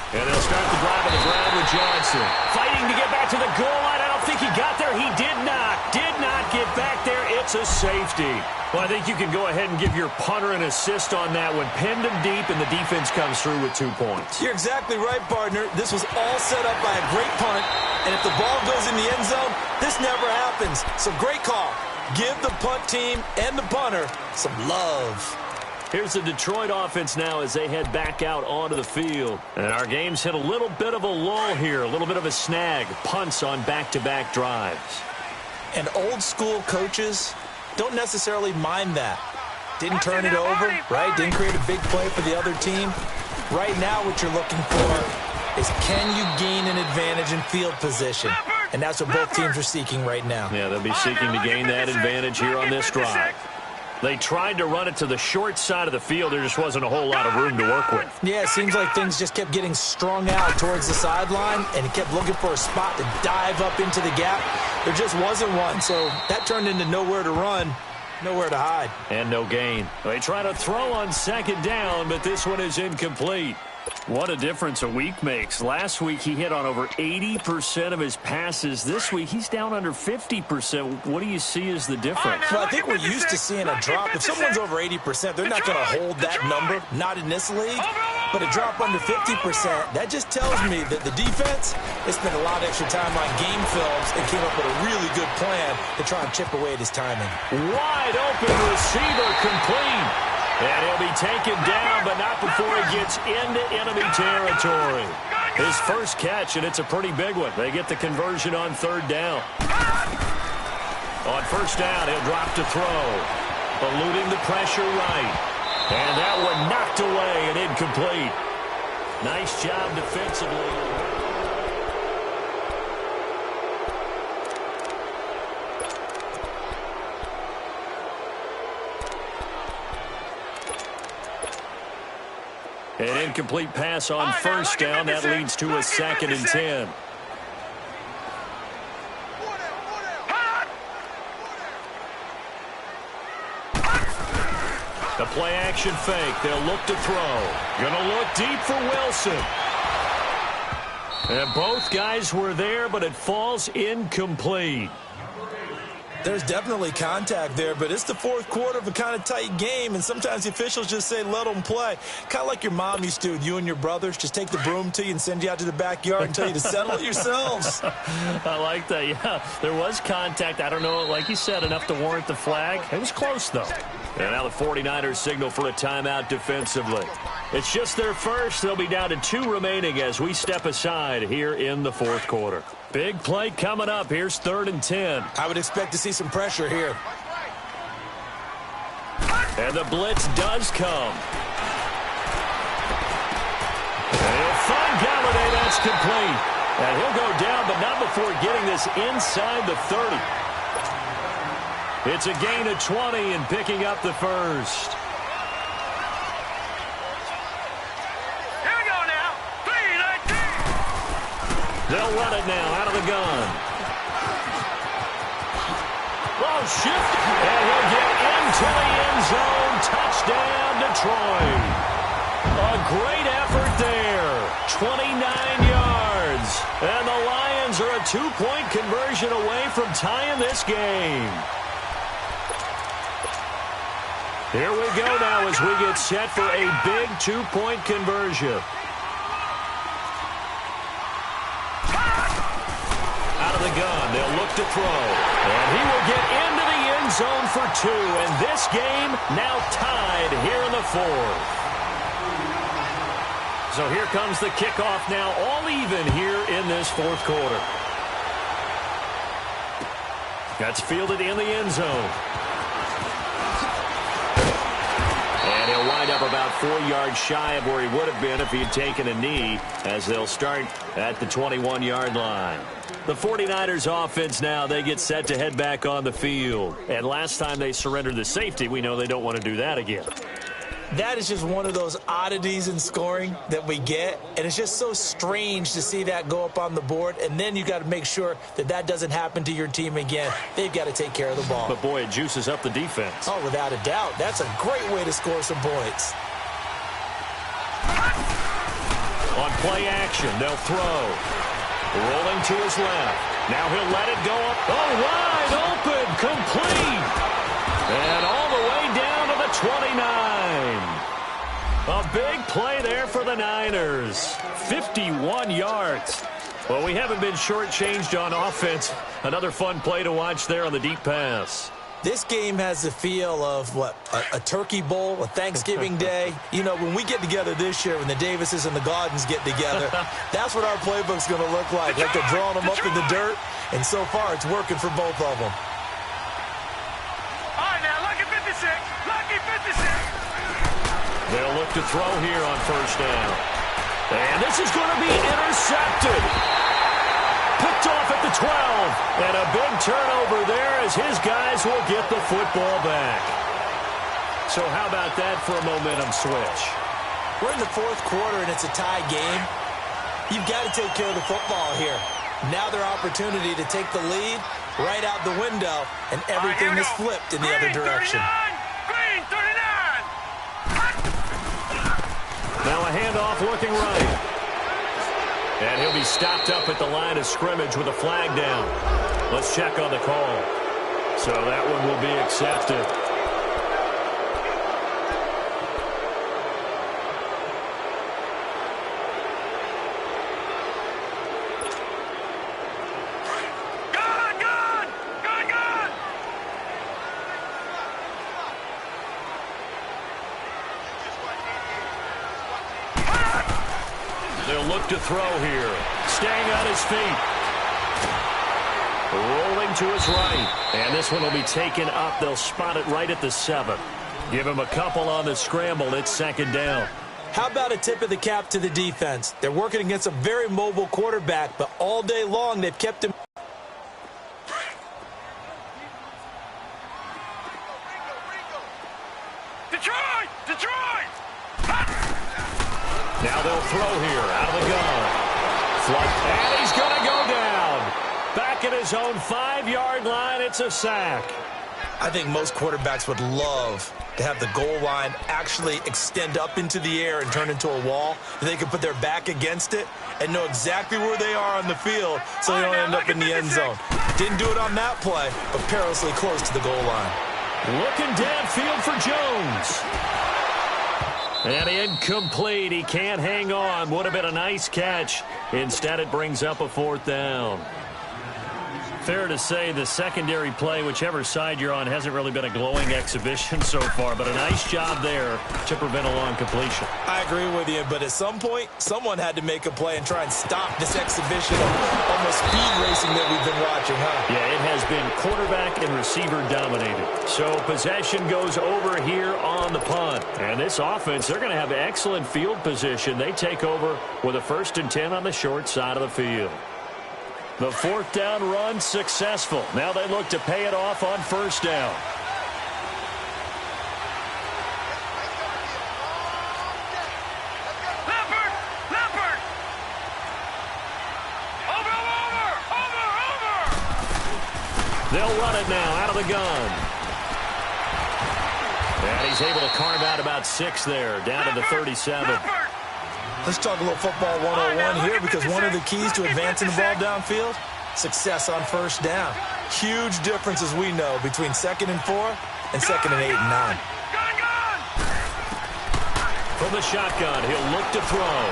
And they'll start the drive on the ground with Johnson. Fighting to get back to the goal line. I don't think he got there. He did not get back there. It's a safety. Well, I think you can go ahead and give your punter an assist on that one. Pinned him deep, and the defense comes through with 2 points. You're exactly right, partner. This was all set up by a great punt, and if the ball goes in the end zone, this never happens. So great call. Give the punt team and the punter some love. Here's the Detroit offense now as they head back out onto the field. And our game's hit a little bit of a lull here, a little bit of a snag. Punts on back-to-back drives. And old-school coaches don't necessarily mind that. Didn't turn it over, right? Didn't create a big play for the other team. Right now what you're looking for is, can you gain an advantage in field position? And that's what both teams are seeking right now. Yeah, they'll be seeking to gain that advantage here on this drive. They tried to run it to the short side of the field. There just wasn't a whole lot of room to work with. Yeah, it seems like things just kept getting strung out towards the sideline, and he kept looking for a spot to dive up into the gap. There just wasn't one, so that turned into nowhere to run, nowhere to hide. And no gain. They try to throw on second down, but this one is incomplete. What a difference a week makes. Last week, he hit on over 80% of his passes. This week, he's down under 50%. What do you see as the difference? Well, I think we're used to seeing a drop. If someone's over 80%, they're not going to hold that number, not in this league. But a drop under 50%, that just tells me that the defense has spent a lot of extra time on game films and came up with a really good plan to try and chip away at his timing. Wide open receiver complete. And he'll be taken down, but not before he gets into enemy territory. His first catch, and it's a pretty big one. They get the conversion on third down. On first down, he'll drop to throw. Eluding the pressure right. And that one knocked away and incomplete. Nice job defensively. An incomplete pass on first down. That leads to a 2nd and 10. The play action fake. They'll look to throw. Gonna look deep for Wilson. And both guys were there, but it falls incomplete. There's definitely contact there, but it's the fourth quarter of a kind of tight game, and sometimes the officials just say, let them play. Kind of like your mom used to with you and your brothers. Just take the broom to you and send you out to the backyard and tell you to settle it yourselves. I like that, yeah. There was contact. I don't know, like you said, enough to warrant the flag. It was close, though. And now the 49ers signal for a timeout defensively. It's just their first. They'll be down to 2 remaining as we step aside here in the fourth quarter. Big play coming up. Here's 3rd and 10. I would expect to see some pressure here. And the blitz does come. And he'll find Galladay. That's complete. And he'll go down, but not before getting this inside the 30. It's a gain of 20 and picking up the first. Here we go now. 3-19. They'll run it now out of the gun. Low shift, and he'll get into the end zone. Touchdown, Detroit. A great effort there. 29 yards. And the Lions are a 2-point conversion away from tying this game. Here we go now as we get set for a big 2-point conversion. Out of the gun, they'll look to throw. And he will get into the end zone for 2. And this game now tied here in the 4th. So here comes the kickoff now, all even here in this 4th quarter. That's fielded in the end zone. And he'll wind up about 4 yards shy of where he would have been if he had taken a knee, as they'll start at the 21-yard line. The 49ers offense now, they get set to head back on the field. And last time they surrendered the safety, we know they don't want to do that again. That is just one of those oddities in scoring that we get, and it's just so strange to see that go up on the board, and then you got to make sure that that doesn't happen to your team again. They've got to take care of the ball. But, boy, it juices up the defense. Oh, without a doubt. That's a great way to score some points. On play action, they'll throw. Rolling to his left. Now he'll let it go up. Oh, wide open. Complete. And all the way down to the 29. A big play there for the Niners. 51 yards. Well, we haven't been shortchanged on offense. Another fun play to watch there on the deep pass. This game has the feel of, a turkey bowl, a Thanksgiving day. You know, when we get together this year, when the Davises and the Gaudens get together, that's what our playbook's going to look like. Like they're drawing them up in the dirt, and so far it's working for both of them. All right, now, lucky 56. Lucky 56. They'll look to throw here on first down. And this is going to be intercepted. Picked off at the 12. And a big turnover there as his guys will get the football back. So how about that for a momentum switch? We're in the fourth quarter, and it's a tie game. You've got to take care of the football here. Now their opportunity to take the lead right out the window, and everything is flipped in the other direction. Green 39. Now a handoff looking right. And he'll be stopped up at the line of scrimmage with a flag down. Let's check on the call. So that one will be accepted. They'll look to throw here. Staying on his feet. Rolling to his right. And this one will be taken up. They'll spot it right at the 7. Give him a couple on the scramble. It's second down. How about a tip of the cap to the defense? They're working against a very mobile quarterback, but all day long they've kept him. Detroit! Detroit! Now they'll throw here out of the gun. And he's going to go down. Back at his own 5-yard line, it's a sack. I think most quarterbacks would love to have the goal line actually extend up into the air and turn into a wall. They can put their back against it and know exactly where they are on the field so they don't end up in the end zone. Didn't do it on that play, but perilously close to the goal line. Looking downfield for Jones. And incomplete. He can't hang on. Would have been a nice catch. Instead, it brings up a 4th down. Fair to say the secondary play, whichever side you're on, hasn't really been a glowing exhibition so far, but a nice job there to prevent a long completion. I agree with you, but at some point, someone had to make a play and try and stop this exhibition of almost speed racing that we've been watching, huh? Yeah, it has been quarterback and receiver dominated. So possession goes over here on the punt. And this offense, they're going to have excellent field position. They take over with a 1st and 10 on the short side of the field. The 4th down run successful. Now they look to pay it off on first down. Leopard! Leopard! Over! They'll run it now out of the gun. And he's able to carve out about 6 there, down to the 37. Leopard! Let's talk a little football 101 here, because one of the keys to advancing the ball downfield, success on first down. Huge difference, as we know, between 2nd and 4 and 2nd and 8 and 9. Gun! From the shotgun, he'll look to throw.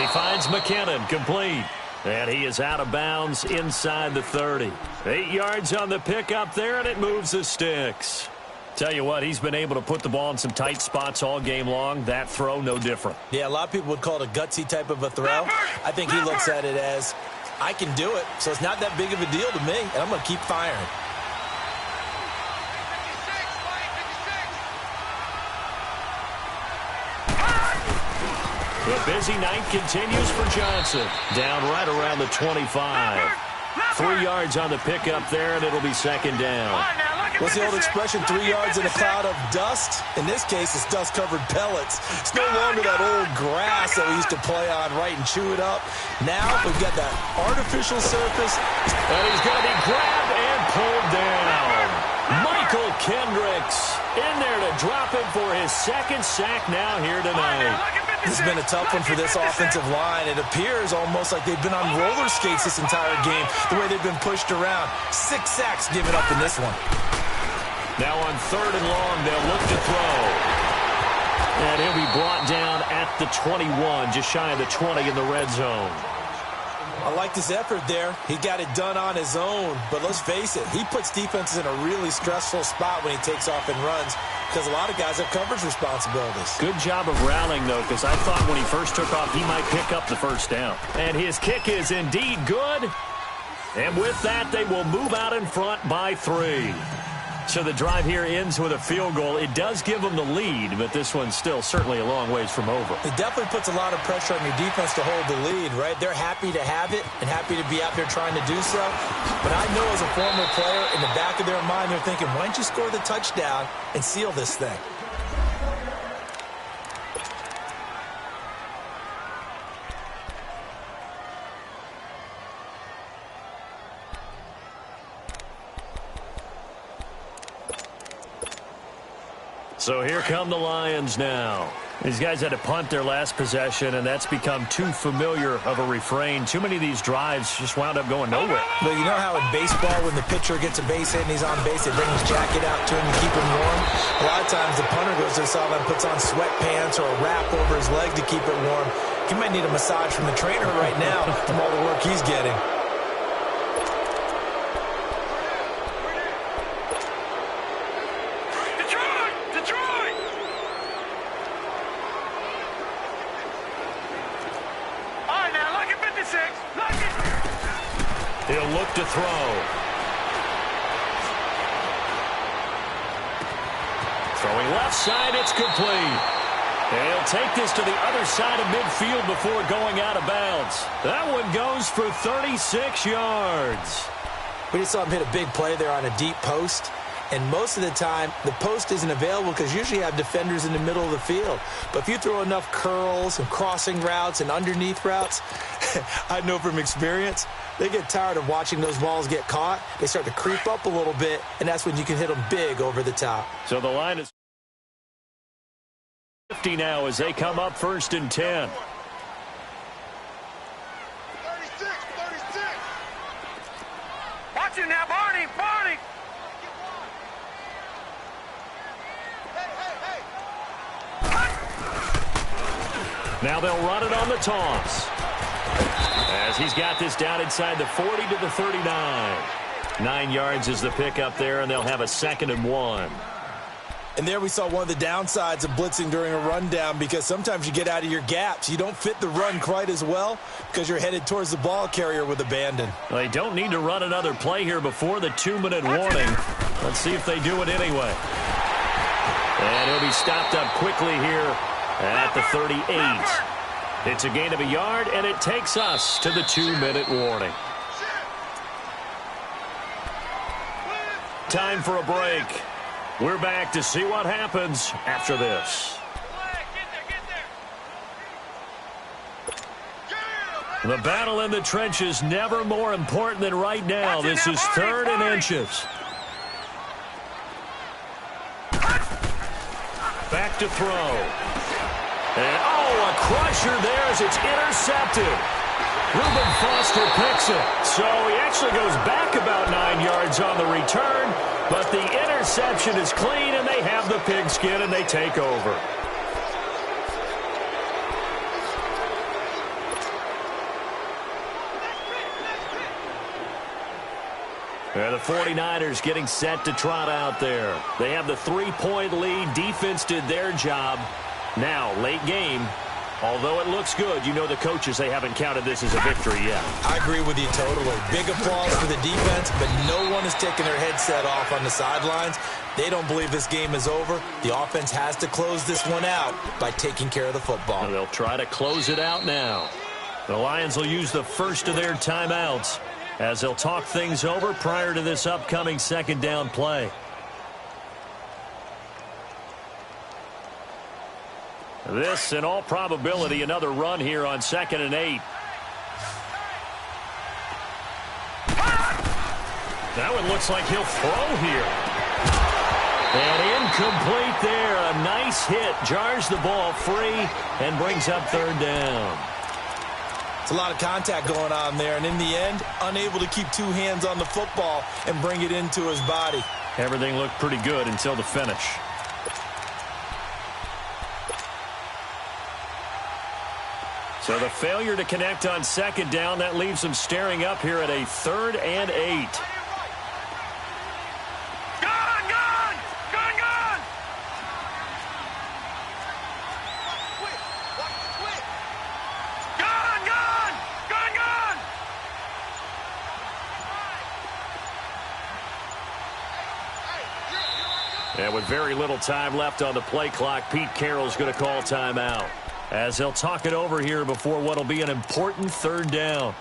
He finds McKinnon, complete. And he is out of bounds inside the 30. 8 yards on the pickup there, and it moves the sticks. Tell you what, he's been able to put the ball in some tight spots all game long. That throw, no different. Yeah, a lot of people would call it a gutsy type of a throw. I think he looks at it as, I can do it, so it's not that big of a deal to me, and I'm going to keep firing. The busy night continues for Johnson. Down right around the 25. 3 yards on the pickup there, and it'll be second down. What's the old expression, 3 yards in a cloud of dust? In this case, it's dust-covered pellets. It's no longer that old grass that we used to play on, right, and chew it up. Now we've got that artificial surface. And he's going to be grabbed and pulled down. Michael Kendricks in there to drop him for his 2nd sack now here tonight. This has been a tough one for this offensive line. It appears almost like they've been on roller skates this entire game, the way they've been pushed around. 6 sacks given up in this one. Now on 3rd and long, they'll look to throw. And he'll be brought down at the 21, just shy of the 20 in the red zone. I like this effort there. He got it done on his own. But let's face it, he puts defenses in a really stressful spot when he takes off and runs because a lot of guys have coverage responsibilities. Good job of rallying, though, because I thought when he first took off, he might pick up the first down. And his kick is indeed good. And with that, they will move out in front by 3. So the drive here ends with a field goal. It does give them the lead, but this one's still certainly a long ways from over. It definitely puts a lot of pressure on your defense to hold the lead, right? They're happy to have it and happy to be out there trying to do so. But I know as a former player, in the back of their mind, they're thinking, why don't you score the touchdown and seal this thing? So here come the Lions now. These guys had to punt their last possession, and that's become too familiar of a refrain. Too many of these drives just wound up going nowhere. But you know how in baseball, when the pitcher gets a base hit and he's on base, they bring his jacket out to him to keep him warm? A lot of times the punter goes to the sideline, puts on sweatpants or a wrap over his leg to keep it warm. He might need a massage from the trainer right now from all the work he's getting. He'll look to throw. Throwing left side, it's complete. And he'll take this to the other side of midfield before going out of bounds. That one goes for 36 yards. We just saw him hit a big play there on a deep post. And most of the time, the post isn't available because usually you have defenders in the middle of the field. But if you throw enough curls and crossing routes and underneath routes, I know from experience, they get tired of watching those balls get caught. They start to creep up a little bit, and that's when you can hit them big over the top. So the line is 50 now as they come up 1st and 10. 36. Watch it now, Barney. Now they'll run it on the toss. As he's got this down inside the 40 to the 39. 9 yards is the pickup there, and they'll have a 2nd and 1. And there we saw one of the downsides of blitzing during a rundown because sometimes you get out of your gaps. You don't fit the run quite as well because you're headed towards the ball carrier with abandon. Well, they don't need to run another play here before the 2-minute warning. Let's see if they do it anyway. And he'll be stopped up quickly here at the 38. It's a gain of a yard, and it takes us to the 2-minute warning. Time for a break. We're back to see what happens after this. The battle in the trenches never more important than right now. This is 3rd and inches. Back to throw. And, a crusher there as it's intercepted. Reuben Foster picks it. So he actually goes back about 9 yards on the return, but the interception is clean, and they have the pigskin, and they take over. And the 49ers getting set to trot out there. They have the 3-point lead. Defense did their job. Now, late game, although it looks good, you know the coaches, they haven't counted this as a victory yet. I agree with you totally. Big applause for the defense, but no one is taking their headset off on the sidelines. They don't believe this game is over. The offense has to close this one out by taking care of the football. And they'll try to close it out now. The Lions will use the first of their timeouts as they'll talk things over prior to this upcoming 2nd down play. This, in all probability, another run here on 2nd and 8. That one looks like he'll throw here. And Incomplete there. A nice hit. Jars the ball free and brings up third down. It's a lot of contact going on there, and in the end, unable to keep two hands on the football and bring it into his body. Everything looked pretty good until the finish. So the failure to connect on second down, that leaves them staring up here at a 3rd and 8. And with very little time left on the play clock, Pete Carroll's going to call timeout, as they'll talk it over here before what will be an important 3rd down.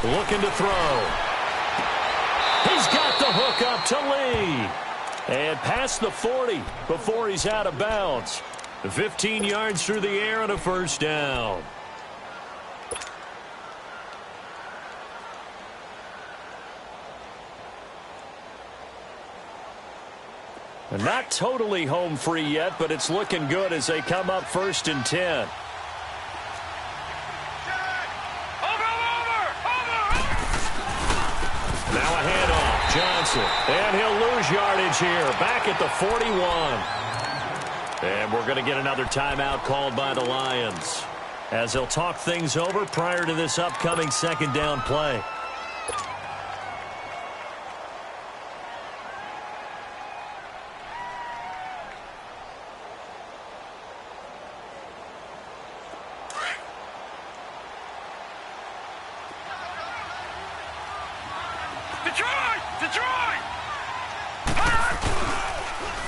Looking to throw. He's got the hook up to Lee. And past the 40 before he's out of bounds. 15 yards through the air and a 1st down. And not totally home free yet, but it's looking good as they come up 1st and 10. Johnson, and he'll lose yardage here, back at the 41. And we're going to get another timeout called by the Lions, as they'll talk things over prior to this upcoming 2nd down play.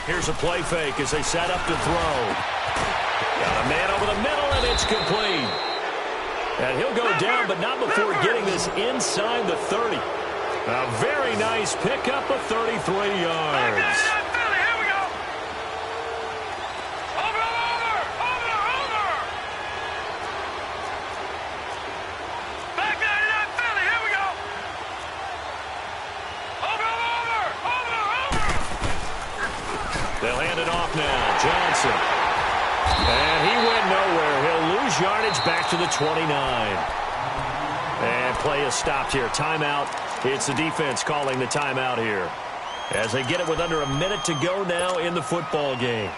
Here's a play fake as they set up to throw. Got a man over the middle, and it's complete. And he'll go down, but not before getting this inside the 30. A very nice pickup of 33 yards. They'll hand it off now. Johnson. And he went nowhere. He'll lose yardage back to the 29. And play is stopped here. Timeout. It's the defense calling the timeout here, as they get it with under a minute to go now in the football game.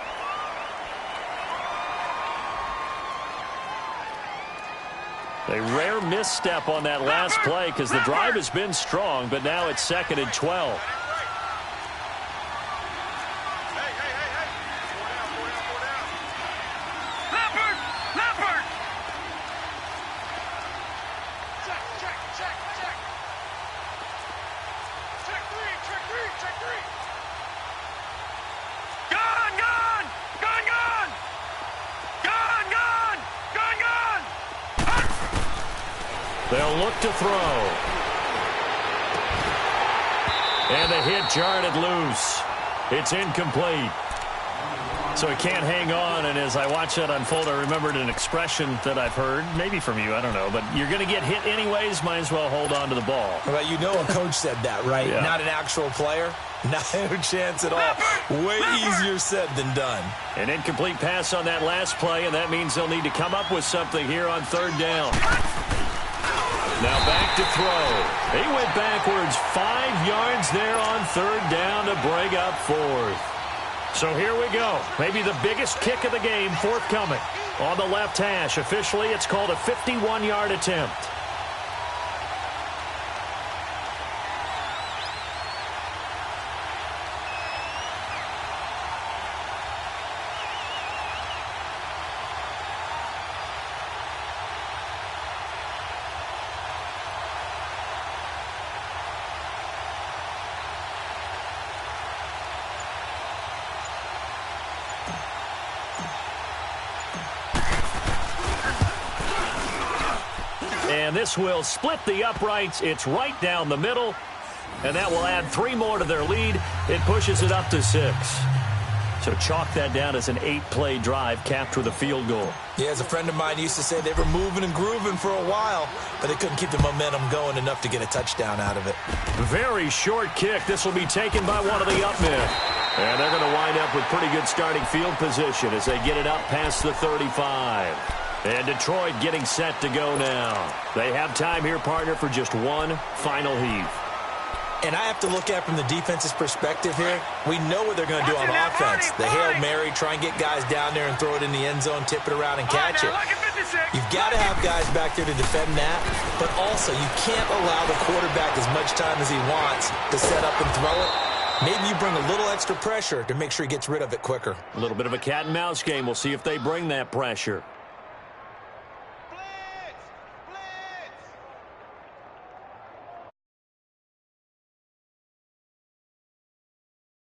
A rare misstep on that last play because the drive has been strong, but now it's 2nd and 12. They'll look to throw. And the hit jarred it loose. It's incomplete. So he can't hang on, and as I watch that unfold, I remembered an expression that I've heard, maybe from you, I don't know, but you're going to get hit anyways, might as well hold on to the ball. Well, you know a coach said that, right? Yeah. Not an actual player. Not a chance at all. Way easier said than done. An incomplete pass on that last play, and that means they'll need to come up with something here on 3rd down. Now back to throw. He went backwards 5 yards there on 3rd down to bring up 4th. So here we go. Maybe the biggest kick of the game forthcoming. On the left hash, officially it's called a 51-yard attempt. And this will split the uprights. It's right down the middle. And that will add 3 more to their lead. It pushes it up to 6. So chalk that down as an 8-play drive capped with a field goal. Yeah, as a friend of mine used to say, they were moving and grooving for a while, but they couldn't keep the momentum going enough to get a touchdown out of it. Very short kick. This will be taken by one of the up men. And they're going to wind up with pretty good starting field position as they get it up past the 35. And Detroit getting set to go now. They have time here, partner, for just one final heave. And I have to look at it from the defense's perspective here. We know what they're going to do on offense. The Hail Mary, try and get guys down there and throw it in the end zone, tip it around and catch it. You've got to have guys back there to defend that, but also you can't allow the quarterback as much time as he wants to set up and throw it. Maybe you bring a little extra pressure to make sure he gets rid of it quicker. A little bit of a cat and mouse game. We'll see if they bring that pressure.